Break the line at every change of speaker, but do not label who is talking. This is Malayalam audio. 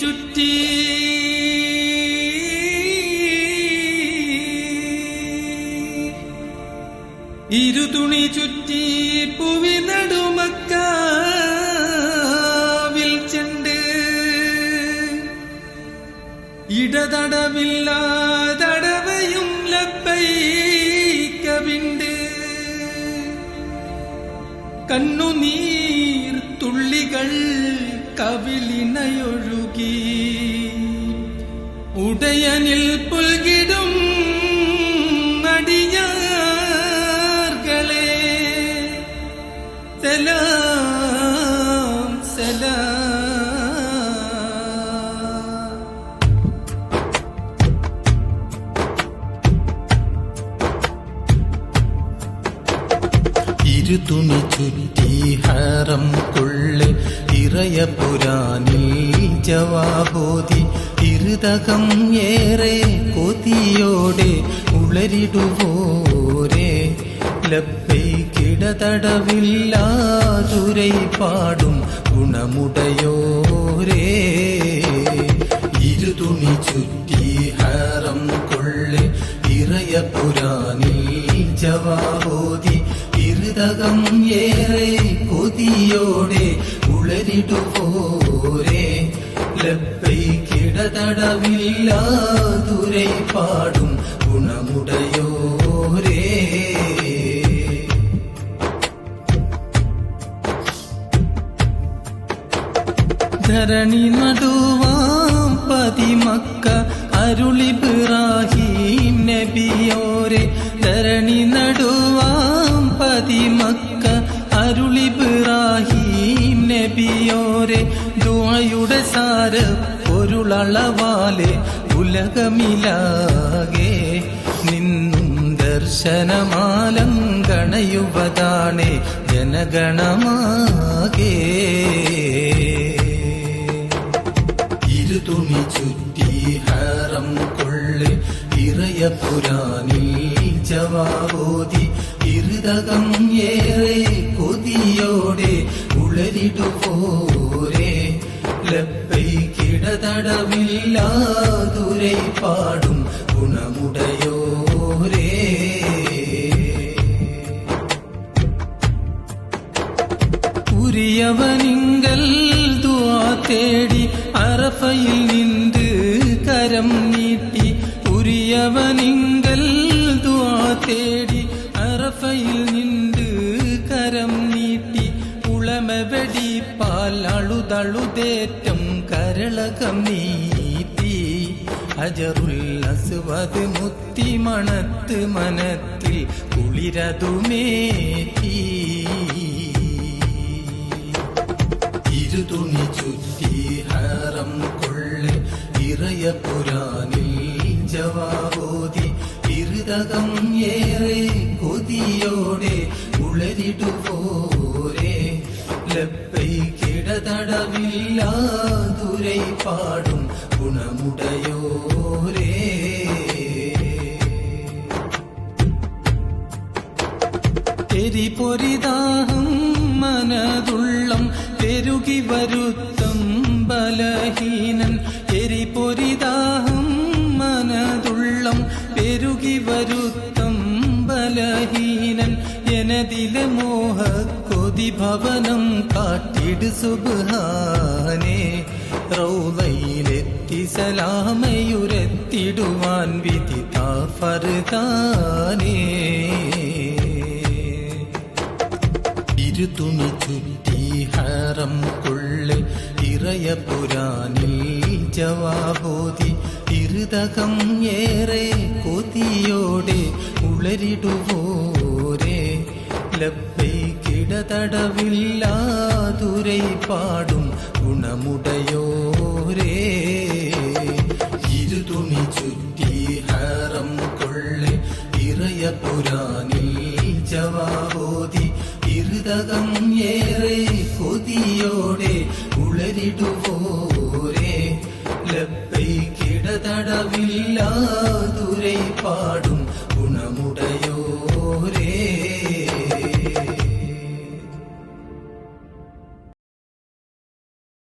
ചുറ്റി ഇരുതുണി ചുറ്റി പുവി നടുമക്കാവിൽ ചെണ്ട് ഇടതടവില്ലാതടവയും ലബ്ബൈകവിണ്ട് കണ്ണുനീർ തുള്ളികൾ കവിളിനയൊഴുകി ഉടയനിൽ പുൽകിടും അടിയാർകളെ സലാം സലാം.
ഇരുതുണി ചുറ്റി ഹറം കൊള്ളെ ഇറയപുരാനിൽ ജവാബോധി ഇരുതകം ഏറെ കൊതിയോടെ ഉളരിടുവോരേ ലബ്ബൈകിടതടവില്ലാതുരൈ പാടും ഗുണമുടയോരേ. ഇരുതുണി ചുറ്റി ഹറം കൊള്ളെ ഇറയപുരാനിൽ ജവാബോധി ഇരുതകം ഏറെ കൊതിയോടെ ഉളരിടുവോരേ ലബ്ബൈകിടതടവില്ലാതുരൈ പാടും ഗുണമുടയോരേ. ധരണി നടുവാം പതിമക്ക അരുളിബ്രാഹീം നബിയോരെ ധരണി നടുവാം പതിമക്ക അരുളിബ്രാഹീം നബിയോരെ ദുആയുടെ സാര പൊരുളളവാലെ ഉലകമിലാകെ നിന്നും ദർശനമാലങ്കണയുവതാണേ ജനഗണമാകെ. ഇരുതുണി ചുറ്റി ഹറം കൊള്ളെ ഇറയപുരാനിൽ ജവാബോധി ഇരുതകം ഏറെ കൊതിയോടെ ഉളരിടുവോരേ ലബ്ബൈകിടതടവില്ലാതുരൈ പാടും ഗുണമുടയോരേ. ഉരിയവനിങ്കൽ ദുആ തേടി അറഫയിൽ നിன்று കരം നീട്ടി ഉരിയവനിങ്കൽ ദുആ തേടി അറഫയിൽ നിன்று കരം നീട്ടി ഉളമ വെടിപ്പാൽ അളുതളുതേറ്റം കരളകം നീട്ടി അജറുൽ അസ്വദ് മുത്തി മണത്ത് മനത്തിൽ കുളിരതുമേറ്റി. ഇരുതുണി ചുറ്റി ഹറം കൊള്ളെ ഇറയപുരാനിൽ ജവാബോധി ഇരുതകം ഏറെ കൊതിയോടെ ഉളരിടുവോരേ ലബ്ബൈകിടതടവില്ലാതുരൈ പാടും ഗുണമുടയോരേ. എരിപൊരിദാഹം മനതുള്ളം പെരുകി വരുത്തം ബലഹീനൻ എരിപൊരിദാഹം മനതുള്ളം പെരുകി വരുത്തം ബലഹീനൻ എനതിലെ മോഹ കൊതി ഭവനം കാട്ടിട് സുബ്ഹാനേ റൗളയിലെത്തി സലാമയുരത്തിടുവാൻ വിധി ഫർദാനേ. ഇരുതുണി ചുറ്റി ഹറം കൊള്ളെ ഇറയപുരാനിൽ ജവാബോധി ഇരുതകം ഏറെ കൊതിയോടെ ഉളരിടുവോരേ ലബ്ബൈകിടതടവില്ലാതുരൈ പാടും ഗുണമുടയോരേ. ഇരുതുണി ചുറ്റി ഹറം കൊള്ളെ ഇറയപുരാനിൽ ജവാബോധി ഇരുതകം ഏറെ കൊതിയോടെ ഉളരിടുവോരേ ലബ്ബൈകിടതടവില്ലാതുരൈ പാടും ഗുണമുടയോരേ.